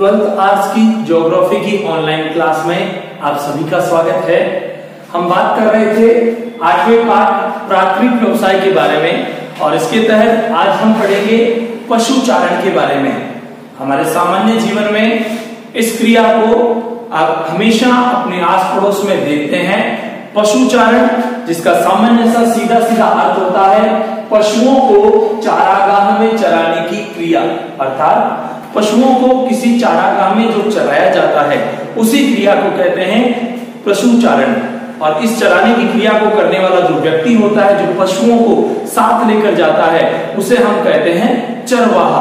12th arts की geography की online class में आप सभी का स्वागत है। हम बात कर रहे थे 8वें पाठ प्राथमिक व्यवसाय के बारे में और इसके तहत आज हम पढ़ेंगे पशुचारण के बारे में। हमारे सामान्य जीवन में इस क्रिया को आप हमेशा अपने आस पड़ोस में देखते हैं। पशुचारण, जिसका सामान्य सा सीधा सीधा अर्थ होता है पशुओं को चारागाह में चराने की क्रिया, अर्थात पशुओं को किसी चारागाह में जो चराया जाता है उसी क्रिया को कहते हैं पशुचारण। और इस चराने की क्रिया को करने वाला जो व्यक्ति होता है, जो पशुओं को साथ लेकर जाता है, उसे हम कहते हैं चरवाहा।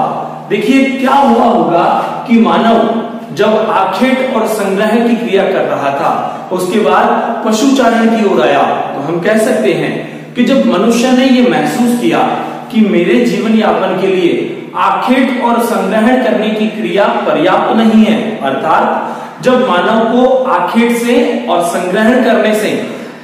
देखिए क्या हुआ होगा कि मानव जब आखेट और संग्रह की क्रिया कर रहा था, उसके बाद पशुचारण की ओर आया, तो हम कह सकते हैं कि जब मनुष्य ने ये महसूस किया कि मेरे जीवन यापन के लिए आखेट और संग्रहण करने की क्रिया पर्याप्त नहीं है, अर्थात जब मानव को आखेट से और संग्रहण करने से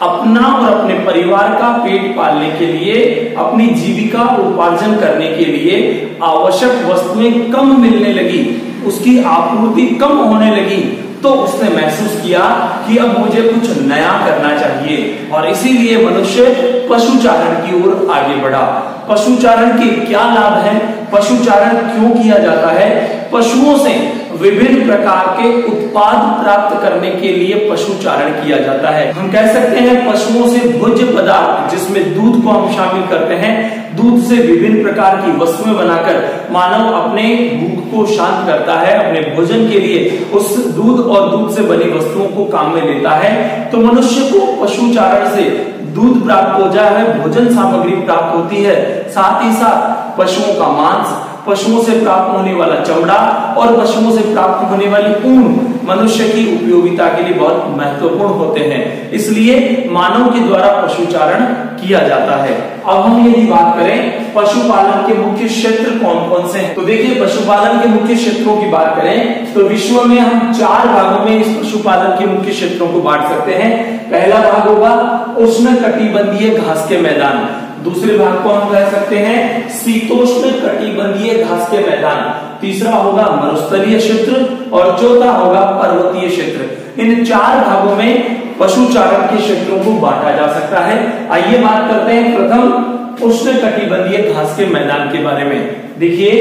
अपना और अपने परिवार का पेट पालने के लिए, अपनी जीविका उपार्जन करने के लिए आवश्यक वस्तुएं कम मिलने लगी, उसकी आपूर्ति कम होने लगी, तो उसने महसूस किया कि अब मुझे कुछ नया करना चाहिए और इसीलिए मनुष्य पशुचारण की ओर आगे बढ़ा। पशुचारण के क्या लाभ हैं? पशुचारण क्यों किया जाता है? पशुओं से विभिन्न प्रकार के उत्पाद प्राप्त करने के लिए पशुचारण किया जाता है। हम कह सकते हैं पशुओं से भोज्य पदार्थ, जिसमें दूध को हम शामिल करते हैं, दूध से विभिन्न प्रकार की वस्तुएं बनाकर मानव अपने भूख को शांत करता है, अपने भोजन के लिए उस दूध और दूध से बनी वस्तुओं को काम में लेता है। तो मनुष्य को पशुचारण से दूध प्राप्त हो जाए, भोजन सामग्री प्राप्त होती है, साथ ही साथ पशुओं का मांस, पशुओं से प्राप्त होने वाला चमड़ा और पशुओं से प्राप्त होने वाली ऊन मनुष्य की उपयोगिता के लिए बहुत महत्वपूर्ण होते हैं। इसलिए मानव के द्वारा पशुचारण किया जाता है। अब हम यदि बात करें पशुपालन के मुख्य क्षेत्र कौन कौन से हैं, तो देखिए पशुपालन के मुख्य क्षेत्रों की बात करें तो विश्व में हम 4 भागों में इस पशुपालन के मुख्य क्षेत्रों को बांट सकते हैं। पहला भाग होगा उष्णकटिबंधीय घास के मैदान, दूसरे भाग को हम कह सकते हैं शीतोष्ण कटिबंधीय घास के मैदान, तीसरा होगा मरुस्थलीय क्षेत्र और चौथा होगा पर्वतीय क्षेत्र। इन 4 भागों में पशुचारण के क्षेत्रों को बांटा जा सकता है। आइए बात करते हैं प्रथम उष्ण कटिबंधीय घास के मैदान के बारे में। देखिए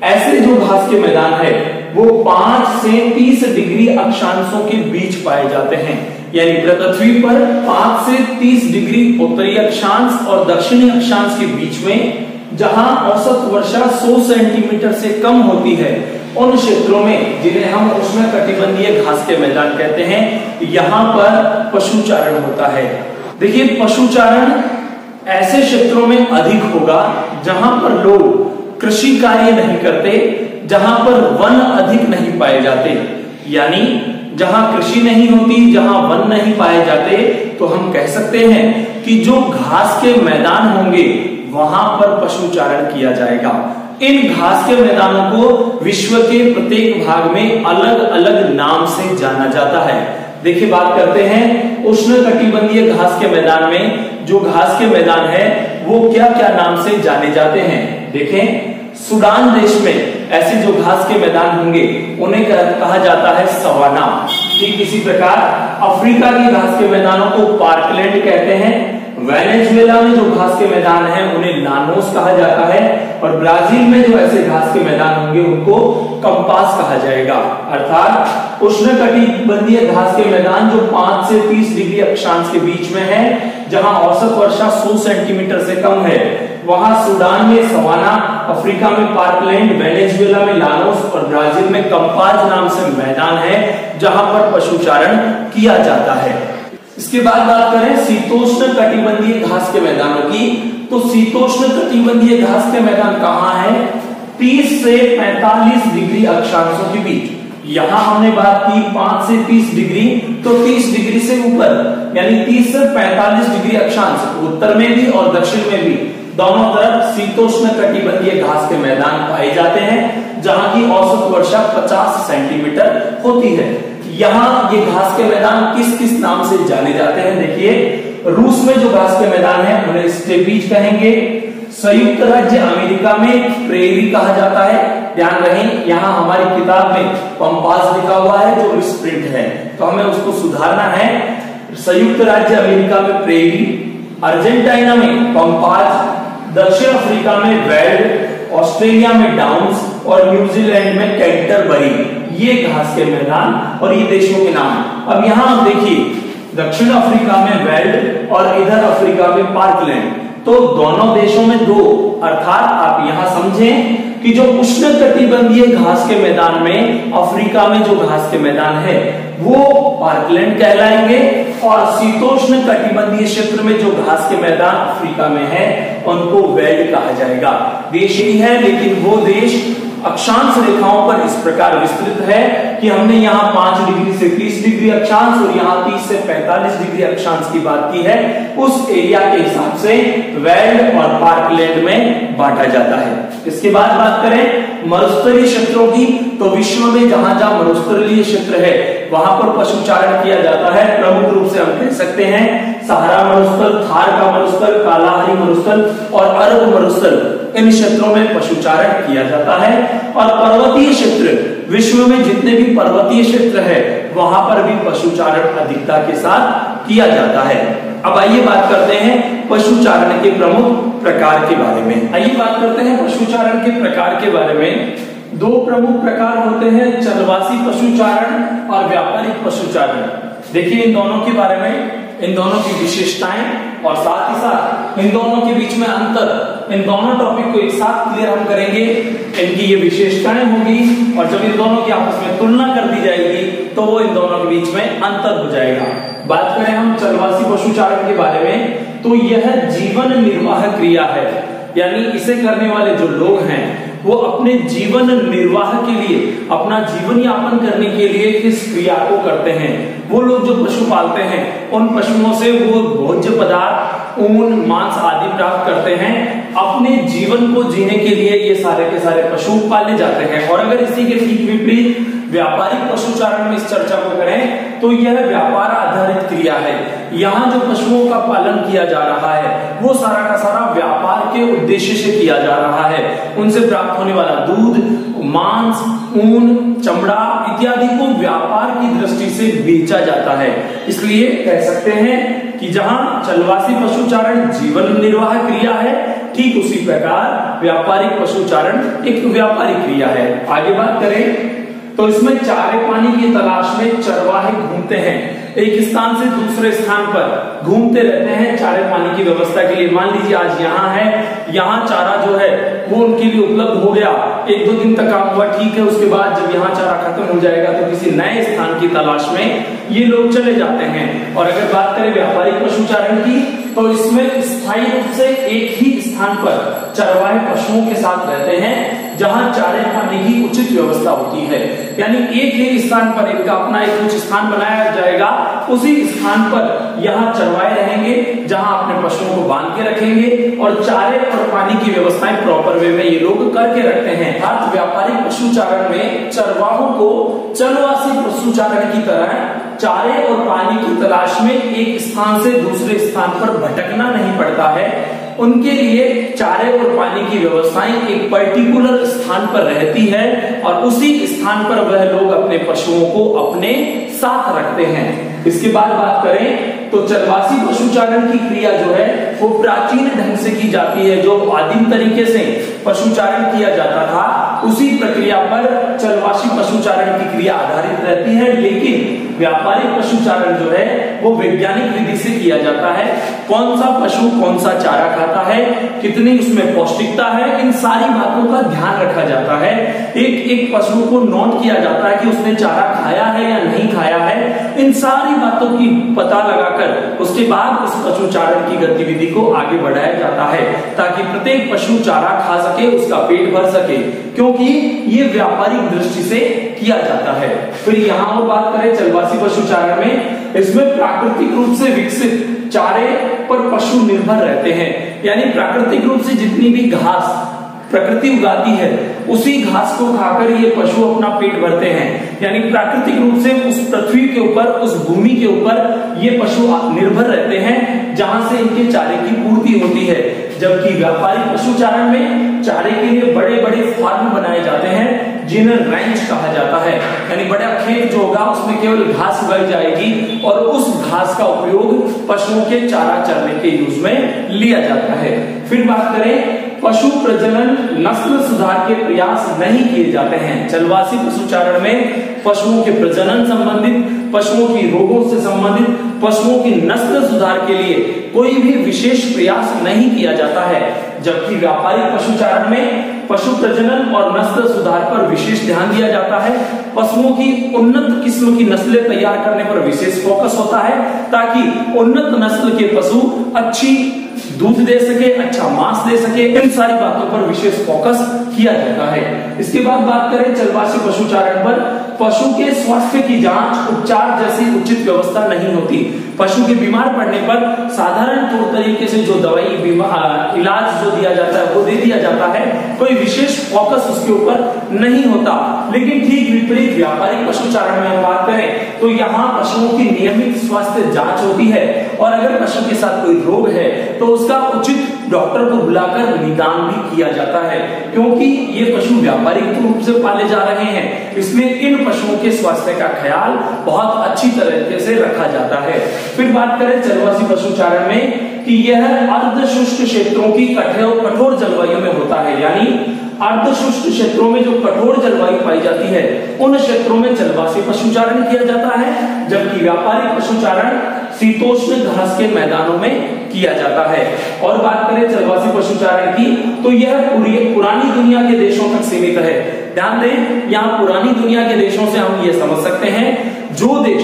ऐसे जो घास के मैदान है वो 5 से 30 डिग्री अक्षांशों के बीच पाए जाते हैं, यानी पृथ्वी पर 5 से 30 डिग्री उत्तरी अक्षांश और दक्षिणी अक्षांश के बीच में जहां औसत वर्षा 100 सेंटीमीटर से कम होती है, उन क्षेत्रों में जिन्हें हम उष्णकटिबंधीय घास के मैदान कहते हैं, यहाँ पर पशुचारण होता है। देखिए पशुचारण ऐसे क्षेत्रों में अधिक होगा जहां पर लोग कृषि कार्य नहीं करते, जहां पर वन अधिक नहीं पाए जाते, यानी जहां कृषि नहीं होती, जहां वन नहीं पाए जाते, तो हम कह सकते हैं कि जो घास के मैदान होंगे वहां पर पशुचारण किया जाएगा। इन घास के मैदानों को विश्व के प्रत्येक भाग में अलग अलग नाम से जाना जाता है। देखिए बात करते हैं उष्णकटिबंधीय घास के मैदान में। जो घास के मैदान है वो क्या क्या नाम से जाने जाते हैं? देखें सूडान देश में ऐसे जो घास के मैदान होंगे उन्हें कहा जाता है सवाना। ठीक इसी प्रकार अफ्रीका की घास के मैदानों को पार्कलैंड कहते हैं। वेनेजुएला में जो घास के मैदान हैं उन्हें लानोस कहा जाता है और ब्राजील में जो ऐसे घास के मैदान होंगे उनको कंपास कहा जाएगा। अर्थात उष्णकटिबंधीय घास के मैदान जो 5 से 30 डिग्री अक्षांश के बीच में है, जहां औसत वर्षा 100 सेंटीमीटर से कम है, वहां सूडान में सवाना, अफ्रीका में पार्कलैंड, वेनेजुएला में लानोस और ब्राजील में कंपास नाम से मैदान है जहां पर पशुचारण किया जाता है। इसके बाद बात करें शीतोष्ण कटिबंधीय घास के मैदानों की, तो शीतोष्ण कटिबंधीय घास के मैदान कहाँ है? 30 से 45 डिग्री अक्षांशों के बीच। यहां हमने बात की 5 से 30 डिग्री, तो 30 डिग्री से ऊपर यानी 30 से 45 डिग्री अक्षांश, उत्तर में भी और दक्षिण में भी दोनों तरफ शीतोष्ण कटिबंधीय घास के मैदान पाए जाते हैं, जहां की औसत वर्षा 50 सेंटीमीटर होती है। यहाँ ये घास के मैदान किस किस नाम से जाने जाते हैं? देखिए रूस में जो घास के मैदान है उन्हें स्टेपीज कहेंगे, संयुक्त राज्य अमेरिका में प्रेरी कहा जाता है। ध्यान रहे यहाँ हमारी किताब में पंपास लिखा हुआ है जो मिसप्रिंट है, तो हमें उसको सुधारना है। संयुक्त राज्य अमेरिका में प्रेरी, अर्जेंटीना में पंपास, दक्षिण अफ्रीका में वेल्ड, ऑस्ट्रेलिया में डाउन्स और न्यूजीलैंड में कैंटरबरी, ये घास के मैदान और ये देशों के नाम। अब यहाँ आप देखिए, दक्षिण अफ्रीका में वेल्ड और इधर अफ्रीका में पार्कलैंड, तो दोनों देशों में दो, अर्थात आप यहां समझें कि जो उष्णकटिबंधीय घास के मैदान में अफ्रीका में जो घास के मैदान है वो पार्कलैंड कहलाएंगे, और शीतोष्ण कटिबंधीय क्षेत्र में जो घास के मैदान अफ्रीका में है उनको वेल्ड कहा जाएगा। देश ही है, लेकिन वो देश अक्षांश रेखाओं पर इस प्रकार विस्तृत है कि हमने यहाँ 5 डिग्री से 30 डिग्री अक्षांश और यहाँ 30 से 45 डिग्री अक्षांश की बात की है। उस एरिया के हिसाब से वेल्ड और पार्कलैंड में बांटा जाता है। इसके बाद बात करें मरुस्थलीय क्षेत्रों की, तो विश्व में जहां जहां मरुस्थलीय क्षेत्र है वहां पर पशुचारण किया जाता है। प्रमुख रूप से हम कह सकते हैं सहारा मरुस्थल, थार का मरुस्थल, कालाहारी मरुस्थल और अरब मरुस्थल, इन क्षेत्रों में पशुचारण किया जाता है। और पर्वतीय क्षेत्र, विश्व में जितने भी पर्वतीय क्षेत्र है वहां पर भी पशुचारण अधिकता के साथ किया जाता है। अब आइए बात करते हैं पशुचारण के प्रमुख प्रकार के बारे में। आइए बात करते हैं पशुचारण के प्रकार के बारे में। 2 प्रमुख प्रकार होते हैं, चलवासी पशुचारण और व्यापारिक पशुचारण। देखिए इन दोनों के बारे में, इन दोनों की विशेषताएं और साथ ही साथ इन दोनों के बीच में अंतर, इन दोनों टॉपिक को एक साथ क्लियर हम करेंगे। इनकी ये विशेषताएं होगी और जब इन दोनों की आपस में तुलना कर दी जाएगी तो वो इन दोनों के बीच में अंतर हो जाएगा। बात करें हम चलवासी पशुचारण के बारे में, तो यह जीवन निर्वाह क्रिया है, यानी इसे करने वाले जो लोग हैं वो अपने जीवन निर्वाह के लिए, अपना जीवन यापन करने के लिए इस क्रिया को करते हैं। वो लोग जो पशु पालते हैं उन पशुओं से वो भोज्य पदार्थ, ऊन, मांस आदि प्राप्त करते हैं। अपने जीवन को जीने के लिए ये सारे के सारे पशु पाले जाते हैं। और अगर इसी के ठीक विपरीत व्यापारिक पशुचारण में इस चर्चा को करें तो यह व्यापार आधारित क्रिया है। यहाँ जो पशुओं का पालन किया जा रहा है वो सारा का सारा व्यापार के उद्देश्य से किया जा रहा है। उनसे प्राप्त होने वाला दूध, मांस, ऊन, चमड़ा इत्यादि को व्यापार की दृष्टि से बेचा जाता है। इसलिए कह सकते हैं कि जहां चलवासी पशुचारण जीवन निर्वाह क्रिया है, ठीक उसी प्रकार व्यापारिक पशुचारण एक व्यापारिक क्रिया है। आगे बात करें तो इसमें चारे पानी की तलाश में चरवाहे घूमते हैं, एक स्थान से दूसरे स्थान पर घूमते रहते हैं चारे पानी की व्यवस्था के लिए। मान लीजिए आज यहाँ है, यहाँ चारा जो है वो उनके लिए उपलब्ध हो गया, 1-2 दिन तक काम हुआ, ठीक है। उसके बाद जब यहाँ चारा खत्म हो जाएगा तो किसी नए स्थान की तलाश में ये लोग चले जाते हैं। और अगर बात करें व्यापारिक पशुचारण की तो इसमें स्थायी रूप से एक ही स्थान पर चरवाहे पशुओं के साथ रहते हैं जहां चारे पानी की उचित व्यवस्था होती है। यानी एक ही स्थान पर इनका अपना एक कुछ स्थान बनाया जाएगा, उसी स्थान पर यहाँ चरवाहे रहेंगे जहां अपने पशुओं को बांध के रखेंगे और चारे और पानी की व्यवस्थाएं प्रॉपर वे में ये लोग करके रखते हैं। अर्थात व्यापारिक पशुचारण में चरवाहों को चलवासी पशुचारण की तरह चारे और पानी की तलाश में एक स्थान से दूसरे स्थान पर भटकना नहीं पड़ता है। उनके लिए चारे और पानी की व्यवस्थाएं एक पर्टिकुलर स्थान पर रहती है और उसी स्थान पर वह लोग अपने पशुओं को अपने साथ रखते हैं। इसके बाद बात करें तो चलवासी पशुचारण की क्रिया जो है वो प्राचीन ढंग से की जाती है। जो आदिम तरीके से पशुचारण किया जाता था उसी प्रक्रिया पर चलवासी पशुचारण की क्रिया आधारित रहती है, लेकिन व्यापारिक पशुचारण जो है वो वैज्ञानिक विधि से किया जाता है। कौन सा पशु कौन सा चारा खाता है, कितनी उसमें पौष्टिकता है, इन सारी बातों का ध्यान रखा जाता है। एक एक पशु को नोट किया जाता है कि उसने चारा खाया है या नहीं खाया है। इन सारी बातों की पता लगाकर उसके बाद उस पशुचारण की गतिविधि को आगे बढ़ाया जाता है ताकि प्रत्येक पशु चारा खा सके, उसका पेट भर सके, क्योंकि ये व्यापारिक दृष्टि से किया जाता है। फिर यहाँ और बात करें चलवासी पशुचारण में, इसमें प्राकृतिक रूप से विकसित चारे पर पशु निर्भर रहते हैं। यानी प्राकृतिक रूप से जितनी भी घास प्रकृति उगाती है उसी घास को खाकर ये पशु अपना पेट भरते हैं। यानी प्राकृतिक रूप से उस पृथ्वी के ऊपर, उस भूमि के ऊपर ये पशु निर्भर रहते हैं जहां से इनके चारे की पूर्ति होती है। जबकि व्यापारिक पशुचारण में चारे के लिए बड़े बड़े फार्म बनाए जाते हैं जिन्हें रैंच कहा जाता है। यानी बड़ा खेत जो होगा उसमें केवल घास उगाई जाएगी और उस घास का उपयोग पशुओं के चारा चरने के यूज में लिया जाता है। फिर बात करें पशु प्रजनन नस्ल सुधार के प्रयास नहीं किए जाते हैं। चलवासी पशुचारण में पशुओं के प्रजनन संबंधित, पशुओं की रोगों से संबंधित, पशुओं की नस्ल सुधार के लिए कोई भी विशेष प्रयास नहीं किया जाता है। जबकि व्यापारिक पशुचारण में पशु प्रजनन और नस्ल सुधार पर विशेष ध्यान दिया जाता है। पशुओं की उन्नत किस्म की नस्लें तैयार करने पर विशेष फोकस होता है ताकि उन्नत नस्ल के पशु अच्छी दूध दे सके, अच्छा मांस दे सके। इन सारी बातों पर विशेष फोकस किया जाता है। इसके बाद बात करें चलवासी पशुचारण पर, पशु के स्वास्थ्य की जांच, उपचार जैसी उचित व्यवस्था नहीं होती। पशु के बीमार पड़ने पर साधारण तौर तरीके से जो दवाई इलाज जो दिया जाता है वो दे दिया जाता है, कोई विशेष फोकस उसके ऊपर नहीं होता। लेकिन ठीक विपरीत व्यापारिक पशुचारण में हम बात करें तो यहाँ पशुओं की नियमित स्वास्थ्य जांच होती है और अगर पशु के साथ कोई रोग है तो उसका उचित डॉक्टर को बुलाकर निदान भी किया जाता है। क्योंकि ये पशु व्यापारिक रूप से पाले जा रहे हैं इसलिए इन पशुओं के स्वास्थ्य का ख्याल बहुत अच्छी तरीके से रखा जाता है। फिर बात करें चलवासी पशुचारण में कि यह अर्धशुष्क क्षेत्रों की कठोर जलवायु में होता है। यानी अर्धशुष्क क्षेत्रों में जो कठोर जलवायु पाई जाती है उन क्षेत्रों में चलवासी पशुचारण किया जाता है, जबकि व्यापारिक पशुचारण शीतोष्ण घास के मैदानों में किया जाता है। और बात करें चलवासी पशुचारण की तो यह पुरानी दुनिया के देशों तक सीमित है। ध्यान दें, यहाँ पुरानी दुनिया के देशों से हम ये समझ सकते हैं जो देश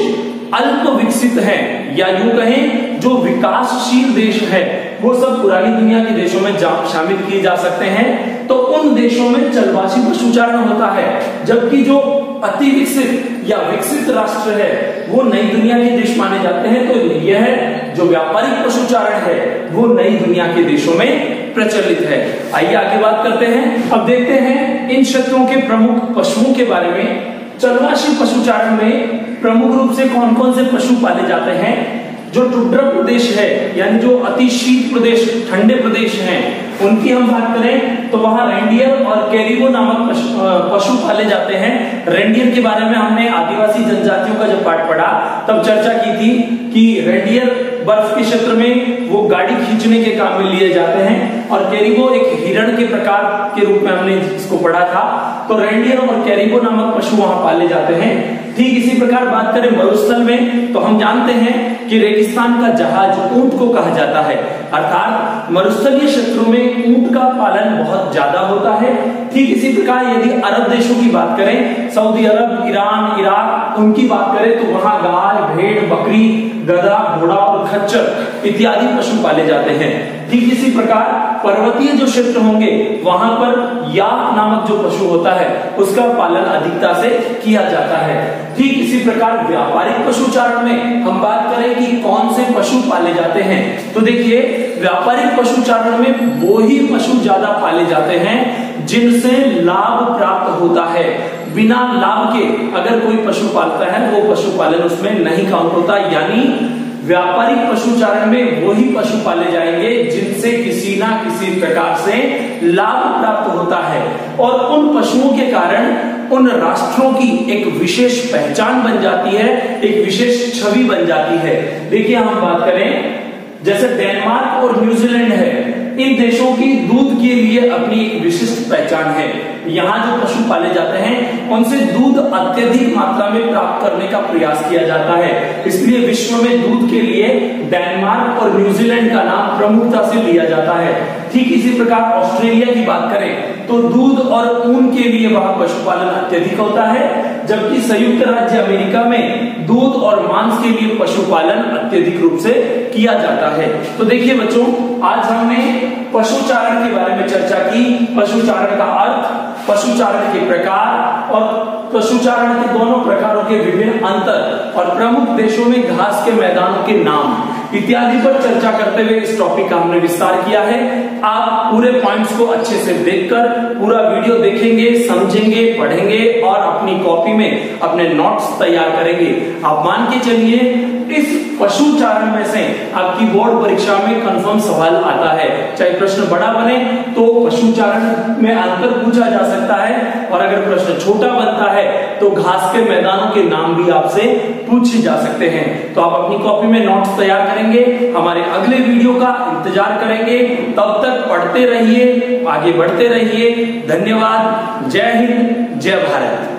अल्प विकसित है या यूं कहें जो विकासशील देश है वो सब पुरानी दुनिया के देशों में शामिल किए जा सकते हैं। तो उन देशों में चलवासी पशुचारण होता है, जबकि जो अति विकसित या विकसित राष्ट्र है वो नई दुनिया के देश माने जाते हैं। तो यह जो व्यापारिक पशुचारण है वो नई दुनिया के देशों में प्रचलित है। आइए आगे बात करते हैं। अब देखते हैं इन क्षेत्रों के प्रमुख पशुओं के बारे में। चलवासी पशुचारण में प्रमुख रूप से कौन कौन से पशु पाले जाते हैं। जो टुंड्रा प्रदेश है यानी जो अति शीत प्रदेश, ठंडे प्रदेश हैं, उनकी हम बात करें तो वहां रेंडियर और कैरिबो नामक पशु पाले जाते हैं। रेंडियर के बारे में हमने आदिवासी जनजातियों का जब पाठ पढ़ा तब चर्चा की थी कि रेंडियर बर्फ के क्षेत्र में वो गाड़ी खींचने के काम में लिए जाते हैं और कैरिबो एक हिरण के प्रकार के रूप में हमने इसको पढ़ा था। तो रेंडियर और कैरिबो नामक पशु वहां पाले जाते हैं। ठीक इसी प्रकार बात करें मरुस्थल में तो हम जानते हैं कि रेगिस्तान का जहाज ऊंट को कहा जाता है, अर्थात मरुस्थलीय क्षेत्रों में ऊंट का पालन बहुत ज्यादा होता है। ठीक इसी प्रकार यदि अरब देशों की बात करें, सऊदी अरब, ईरान, इराक, उनकी बात करें तो वहां गाय, भेड़, बकरी, गधा, घोड़ा और खच्चर इत्यादि पशु पाले जाते हैं। ठीक इसी प्रकार पर्वतीय जो क्षेत्र होंगे वहां पर याक नामक जो पशु होता है उसका पालन अधिकता से किया जाता है। ठीक इसी प्रकार व्यापारिक पशुचारण में हम बात करें कि कौन से पशु पाले जाते हैं तो देखिए व्यापारिक पशुचारण में वो ही पशु ज्यादा पाले जाते हैं जिनसे लाभ प्राप्त होता है। बिना लाभ के अगर कोई पशु पालता है वो पशुपालन उसमें नहीं काउंट होता। यानी व्यापारिक पशुचारण में वही पशु पाले जाएंगे जिनसे किसी ना किसी प्रकार से लाभ प्राप्त होता है और उन पशुओं के कारण उन राष्ट्रों की एक विशेष पहचान बन जाती है, एक विशेष छवि बन जाती है। देखिए हम बात करें जैसे डेनमार्क और न्यूजीलैंड है, इन देशों की दूध के लिए अपनी एक विशिष्ट पहचान है। यहाँ जो पशु पाले जाते हैं उनसे दूध अत्यधिक मात्रा में प्राप्त करने का प्रयास किया जाता है, इसलिए विश्व में दूध के लिए डेनमार्क और न्यूजीलैंड का नाम प्रमुखता से लिया जाता है। ठीक इसी प्रकार ऑस्ट्रेलिया की बात करें तो दूध और ऊन के लिए वहां पशुपालन अत्यधिक होता है, जबकि संयुक्त राज्य अमेरिका में दूध और मांस के लिए पशुपालन अत्यधिक रूप से किया जाता है। तो देखिए बच्चों, आज हमने पशुचारण के बारे में चर्चा की, पशुचारण का अर्थ, पशुचारण के प्रकार और पशुचारण के दोनों प्रकारों के विभिन्न अंतर और प्रमुख देशों में घास के मैदानों के नाम। इत्यादि पर चर्चा करते हुए इस टॉपिक का हमने विस्तार किया है। आप पूरे पॉइंट्स को अच्छे से देखकर पूरा वीडियो देखेंगे, समझेंगे, पढ़ेंगे और अपनी कॉपी में अपने नोट्स तैयार करेंगे। आप मान के चलिए इस पशुचारण में से आपकी बोर्ड परीक्षा में कंफर्म सवाल आता है, चाहे प्रश्न बड़ा बने तो पशुचारण में आंसर पूछा जा सकता है, और अगर प्रश्न छोटा बनता है तो घास के मैदानों के नाम भी आपसे पूछे जा सकते हैं। तो आप अपनी कॉपी में नोट्स तैयार करेंगे, हमारे अगले वीडियो का इंतजार करेंगे। तब तक पढ़ते रहिए, आगे बढ़ते रहिए। धन्यवाद। जय हिंद, जय भारत।